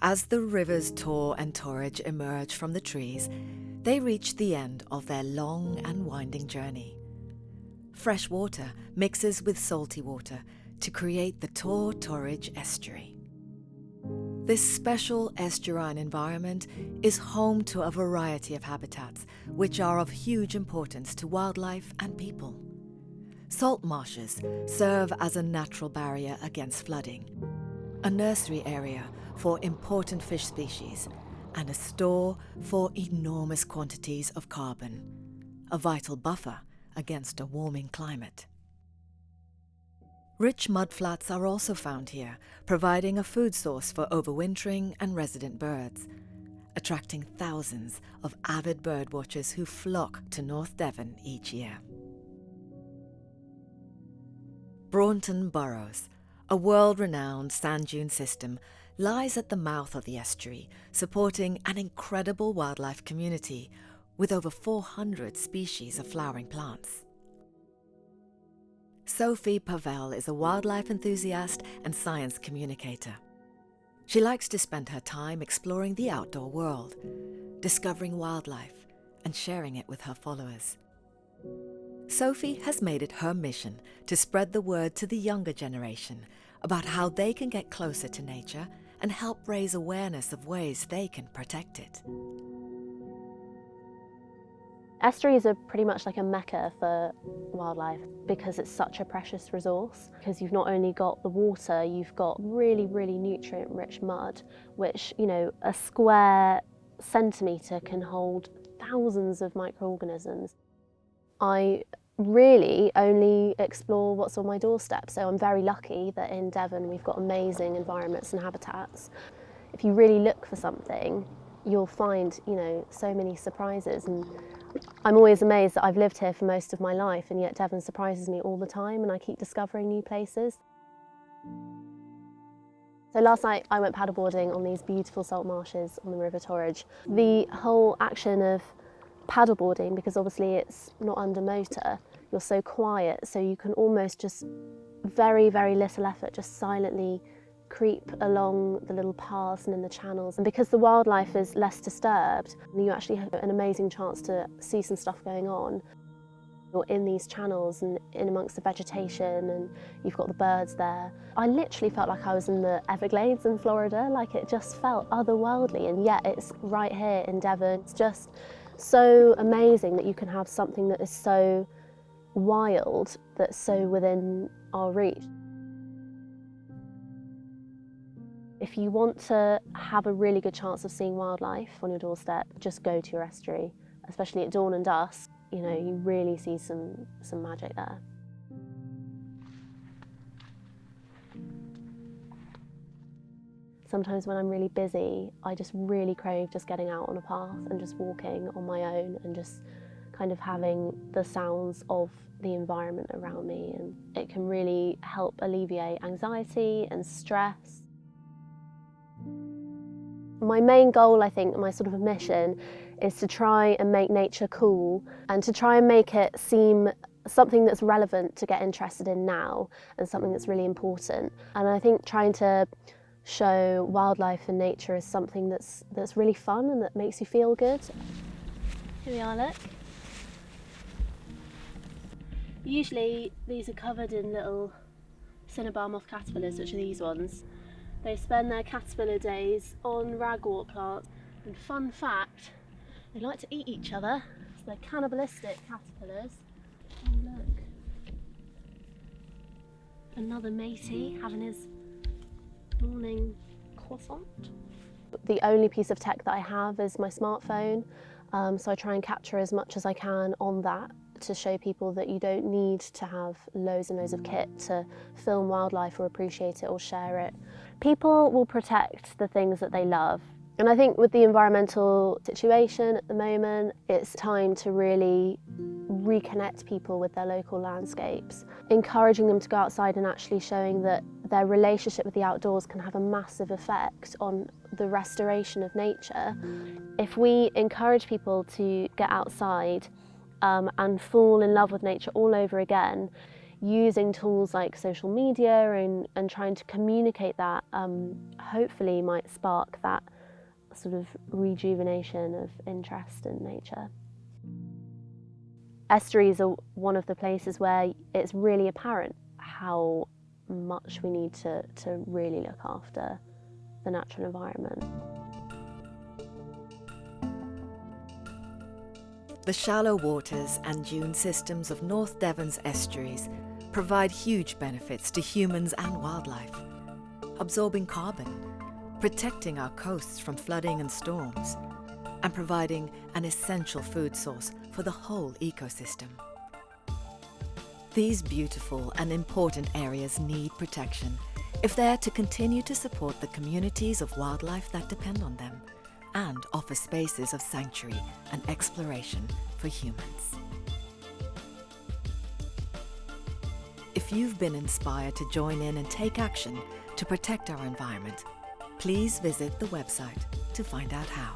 As the rivers Taw and Torridge emerge from the trees, they reach the end of their long and winding journey. Fresh water mixes with salty water to create the Taw Torridge estuary. This special estuarine environment is home to a variety of habitats which are of huge importance to wildlife and people. Salt marshes serve as a natural barrier against flooding, a nursery area for important fish species, and a store for enormous quantities of carbon, a vital buffer against a warming climate. Rich mudflats are also found here, providing a food source for overwintering and resident birds, attracting thousands of avid birdwatchers who flock to North Devon each year. Braunton Burrows, a world-renowned sand dune system, lies at the mouth of the estuary, supporting an incredible wildlife community with over 400 species of flowering plants. Sophie Pavelle is a wildlife enthusiast and science communicator. She likes to spend her time exploring the outdoor world, discovering wildlife, and sharing it with her followers. Sophie has made it her mission to spread the word to the younger generation about how they can get closer to nature and help raise awareness of ways they can protect it. Estuaries are pretty much like a mecca for wildlife because it's such a precious resource. Because you've not only got the water, you've got really, really nutrient-rich mud, which, a square centimetre can hold thousands of microorganisms. I really only explore what's on my doorstep, so I'm very lucky that in Devon we've got amazing environments and habitats. If you really look for something, you'll find, so many surprises. And I'm always amazed that I've lived here for most of my life, and yet Devon surprises me all the time, and I keep discovering new places. So last night I went paddleboarding on these beautiful salt marshes on the River Torridge. The whole action of paddleboarding, because obviously it's not under motor, you're so quiet, so you can almost just very, very little effort, just silently creep along the little paths and in the channels. And because the wildlife is less disturbed, you actually have an amazing chance to see some stuff going on. You're in these channels and in amongst the vegetation, and you've got the birds there. I literally felt like I was in the Everglades in Florida, like it just felt otherworldly, and yet it's right here in Devon. It's just so amazing that you can have something that is so wild, that's so within our reach. If you want to have a really good chance of seeing wildlife on your doorstep, just go to your estuary, especially at dawn and dusk. You really see some magic there. Sometimes when I'm really busy, I just really crave just getting out on a path and just walking on my own and just kind of having the sounds of the environment around me, and it can really help alleviate anxiety and stress. My main goal, I think, my sort of mission, is to try and make nature cool and to try and make it seem something that's relevant to get interested in now and something that's really important. And I think trying to show wildlife and nature as something that's really fun and that makes you feel good. Here we are, look. Usually these are covered in little cinnabar moth caterpillars, which are these ones. They spend their caterpillar days on ragwort plants, and fun fact, they like to eat each other, so they're cannibalistic caterpillars. Oh look, another matey having his morning croissant. The only piece of tech that I have is my smartphone, so I try and capture as much as I can on that to show people that you don't need to have loads and loads of kit to film wildlife or appreciate it or share it. People will protect the things that they love. And I think with the environmental situation at the moment, it's time to really reconnect people with their local landscapes, encouraging them to go outside and actually showing that their relationship with the outdoors can have a massive effect on the restoration of nature. If we encourage people to get outside and fall in love with nature all over again, using tools like social media and trying to communicate that hopefully might spark that sort of rejuvenation of interest in nature. Estuaries are one of the places where it's really apparent how much we need to really look after the natural environment. The shallow waters and dune systems of North Devon's estuaries provide huge benefits to humans and wildlife, absorbing carbon, protecting our coasts from flooding and storms, and providing an essential food source for the whole ecosystem. These beautiful and important areas need protection if they are to continue to support the communities of wildlife that depend on them and offer spaces of sanctuary and exploration for humans. If you've been inspired to join in and take action to protect our environment, please visit the website to find out how.